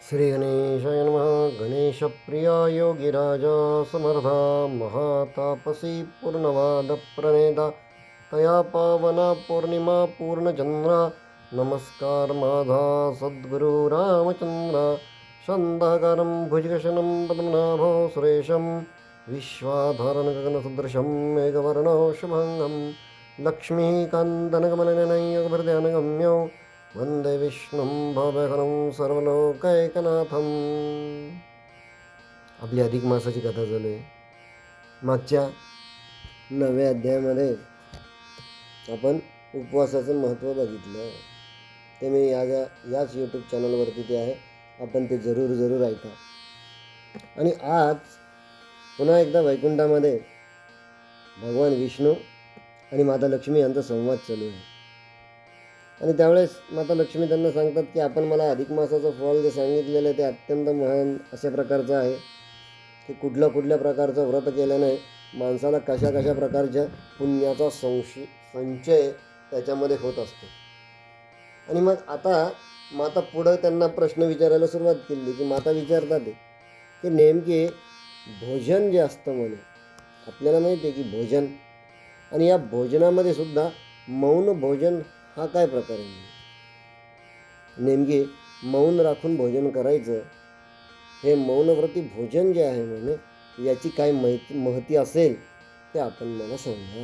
श्री गणेशाय नमः. गणेशप्रिया योगिराजा समर्था महातापसी पूर्णवादप्रणेता तया पावना पौर्णिमा पूर्णचंद्रा. नमस्कार माझा सद्गुरु रामचंद्रा. शांताकारं भुजगशनं पद्मनाभो सुरेशं विश्वाधारं गगनसदृशं मेघवर्णो शुभंगं लक्ष्मीकान्तनकमलनयनं योगभृद्यानगम्यो वंदे विष्णुं भवभयहरं सर्वलोकैकनाथं. आपली अधिक मासाची कथा चालू आहे. मागच्या 9व्या अध्यायामध्ये आपण उपवासाचं महत्त्व बघितलं. ते मी याच यूट्यूब चॅनलवरती ते आहे, आपण ते जरूर ऐका. आणि आज पुन्हा एकदा वैकुंठामध्ये भगवान विष्णू आणि माता लक्ष्मी यांचा संवाद चालू आहे. आणि त्यावेळेस माता लक्ष्मी त्यांना सांगतात की आपण मला अधिक मासाचं फळ जे सांगितलेलं आहे ते अत्यंत महान अशा प्रकारचं आहे की कुठल्या प्रकारचं व्रत केल्याने माणसाला कशा प्रकारच्या पुण्याचा संचय त्याच्यामध्ये होत असतो. आणि मग आता माता पुढं त्यांना प्रश्न विचारायला सुरुवात केली की माता विचारतात की नेमके भोजन जे असतं म्हणे, आपल्याला माहिती आहे की भोजन, आणि या भोजनामध्ये सुद्धा मौन भोजन हा काय प्रकार आहे. नेमके मौन राखून भोजन करायचं, हे मौनव्रती भोजन जे आहे म्हणे याची काय महती असेल ते आपण मला सांगा.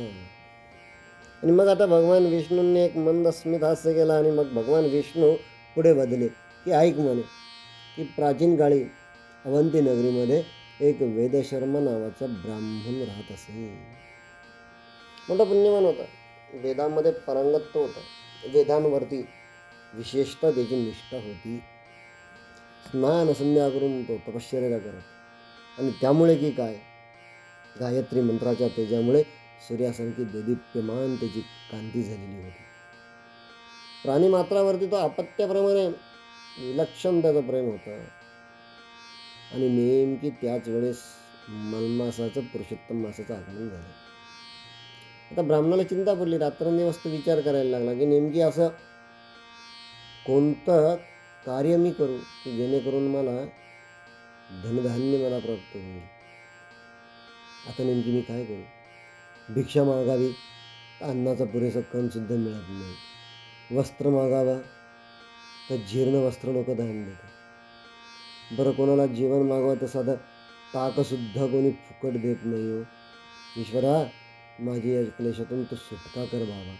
आणि मग आता भगवान विष्णूंनी एक मंद स्मित हास्य केला आणि मग भगवान विष्णू पुढे बदले की ऐक म्हणे की प्राचीन काळी अवंती नगरीमध्ये एक वेदशर्मा नावाचा ब्राह्मण राहत असे. मोठा पुण्यवान होता, वेदांमध्ये पारंगत होता, वेदांवरती विशेषतः त्याची निष्ठा होती. स्नान संध्या करून तो तपश्चर्या करत, आणि त्यामुळे की काय, गायत्री मंत्राच्या तेजामुळे सूर्यासारखी देदीप्यमान त्याची कांती झालेली होती. प्राणीमात्रावरती तो अपत्याप्रमाणे विलक्षण त्याचं प्रेम होतं. आणि नेमकी त्याच वेळेस मलमासाचं पुरुषोत्तम मासाचं आगमन झालं. आता ब्राह्मणाला चिंता पडली, रात्रंदिवस तो विचार करायला लागला की नेमकी असं कोणतं कार्य मी करू की जेणेकरून मला धनधान्य मला प्राप्त होईल. आता नेमकी मी काय करू. भिक्षा मागावी तर अन्नाचा पुरेसा कणसुद्धा मिळत नाही. वस्त्र मागावा तर जीर्ण वस्त्र लोक दान देतात. बरं कोणाला जेवण मागावं तर साधं ताकसुद्धा कोणी फुकट देत नाही. हो ईश्वरा, माझी या क्लेशातून तो सुटका कर बाबा.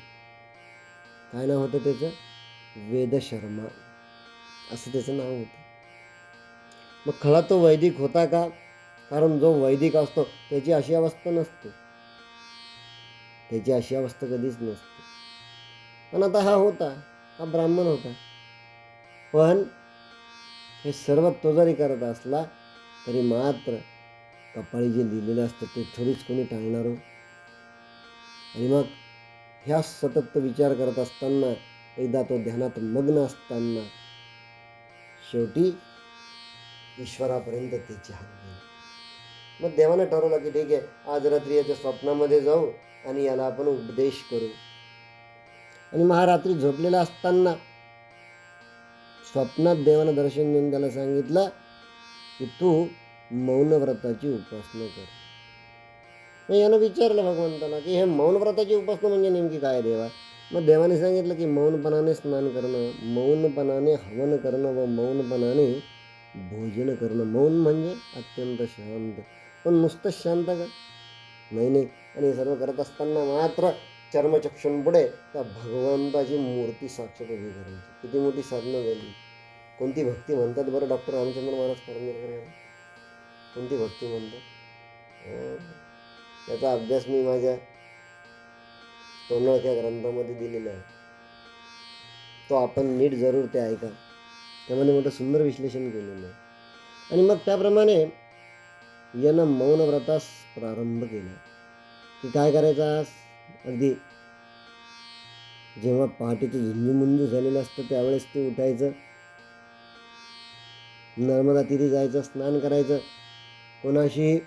काय नाव होतं त्याचं, वेदशर्मा असं त्याचं नाव होतं. मग खरा तो वैदिक होता का, कारण जो वैदिक असतो त्याची अशी अवस्था नसते, त्याची अशी अवस्था कधीच नसते. पण आता हा होता, हा ब्राह्मण होता, पण हे सर्व तो जरी करत असला तरी मात्र कपाळी जे लिहिलेलं असतं ते थोडीच कोणी टाळणार हो. आणि मग ह्या सतत विचार करत असताना, एकदा तो ध्यानात मग्न असताना शेवटी ईश्वरापर्यंत त्याची हात गेली. मग देवाने ठरवलं की ठीक आहे, आज रात्री याच्या स्वप्नामध्ये जाऊ आणि याला आपण उपदेश करू. आणि महारात्री झोपलेला असताना स्वप्नात देवानं दर्शन देऊन त्याला सांगितलं की तू मौनव्रताची उपासना कर. मग यानं विचारलं भगवंताला की हे मौनव्रताची उपासना म्हणजे नेमकी काय देवा. मग देवाने सांगितलं की मौनपणाने स्नान करणं, मौनपणाने हवन करणं व मौनपणाने भोजन करणं. मौन म्हणजे अत्यंत शांत. पण नुसतं शांत का, नाही. आणि हे सर्व करत असताना मात्र चर्मचक्षुंपुढे त्या भगवंताची मूर्ती साक्षात उभी करायची. किती मोठी साधना झाली. कोणती भक्ती म्हणतात बरं डॉक्टर रामचंद्र महाराज परमेश्वर यांना, कोणती भक्ती म्हणतात. याचा अभ्यास मी माझ्या तोंडळक्या ग्रंथामध्ये दिलेला आहे, तो आपण नीट जरूर ते ऐका. त्यामध्ये मोठं सुंदर विश्लेषण केलेलं आहे. आणि मग त्याप्रमाणे यानं मौनव्रतास प्रारंभ केला की काय करायचं. अगदी जेव्हा पहाटेचं झुंजूमुंजू झालेलं असतं त्यावेळेस ते उठायचं, नर्मदा तीरी जायचं, स्नान करायचं, कोणाशी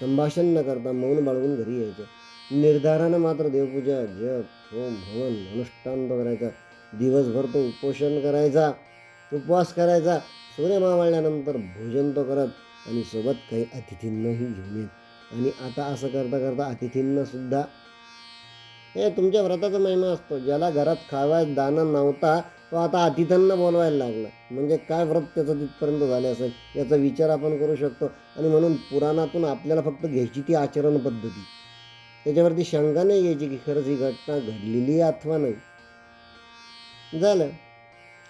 संभाषण न करता मौन बाळगून घरी यायचं. निर्धारानं मात्र देवपूजा, जप, होम, हवन, अनुष्ठान तो करायचा. दिवसभर तो उपोषण करायचा. उपवास करायचा, सूर्य मावळल्यानंतर भोजन तो करत आणि सोबत काही अतिथींनाही घेऊन येत. आणि आता असं करता करता अतिथींनासुद्धा, हे तुमच्या व्रताचा महिमा असतो. ज्याला घरात खावायला दाणं नव्हता तो आता अतिथ्यांना बोलवायला लागला. म्हणजे काय व्रत त्याचं तिथपर्यंत झाले असेल याचा विचार आपण करू शकतो. आणि म्हणून पुराणातून आपल्याला फक्त घ्यायची ती आचरण पद्धती, त्याच्यावरती शंका नाही घ्यायची की खरंच ही घटना घडलेली आहे अथवा नाही. झालं.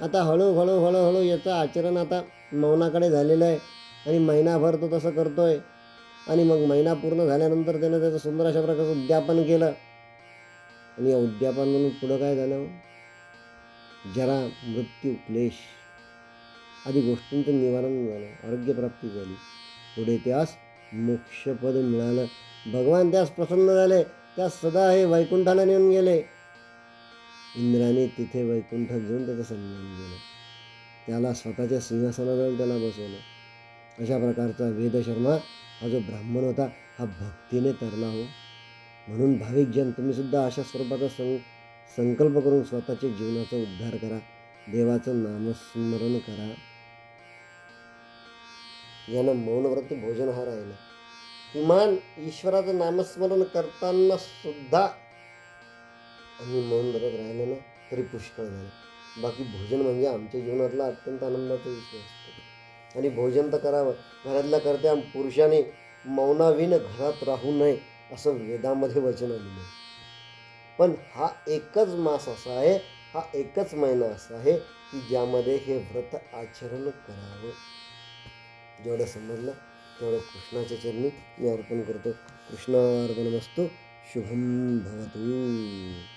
आता हळूहळू हळूहळू याचं आचरण आता मौनाकडे झालेलं आहे. आणि महिनाभर तो तसं करतोय. आणि मग महिना पूर्ण झाल्यानंतर त्यानं त्याचं सुंदर अशा प्रकारचं उद्यापन केलं. आणि या उद्यापनातून पुढं काय झालं? जरा, मृत्यू, क्लेश आदी गोष्टींचं निवारण झालं, आरोग्यप्राप्ती झाली. पुढे त्यास मोक्षपद मिळालं. भगवान त्यास प्रसन्न झाले, त्यास सदा हे वैकुंठाला नेऊन गेले. इंद्राने तिथे वैकुंठात जाऊन त्याचा सन्मान केला, त्याला स्वतःच्या सिंहासनाजवळ त्याला बसवलं. अशा प्रकारचा वेदशर्मा हा जो ब्राह्मण होता हा भक्तीने तरला हो. म्हणून भाविक जन तुम्हीसुद्धा अशा स्वरूपाचा संकल्प करून स्वतःच्या जीवनाचा उद्धार करा. देवाचं नामस्मरण करा. यानं मौनव्रत भोजन हा राहिला. किमान ईश्वराचं नामस्मरण करताना सुद्धा आम्ही मौन व्रत राहिलं ना तरी पुष्कळ झालं. बाकी भोजन म्हणजे आमच्या जीवनातला अत्यंत आनंदाचा विषय असतो. आणि भोजन तर करावं. घरातल्या कर्त्या पुरुषाने मौनाविन घरात राहू नये असं वेदामध्ये वचन आलेलं आहे. पण हा एकच मास असा आहे, हा एकच महिना असा आहे की ज्यामध्ये हे व्रत आचरण करावं. जेवढं समजलं तेवढं कृष्णाच्या चरणी मी अर्पण करतो. कृष्णार्पणमस्तु. शुभम भवतु.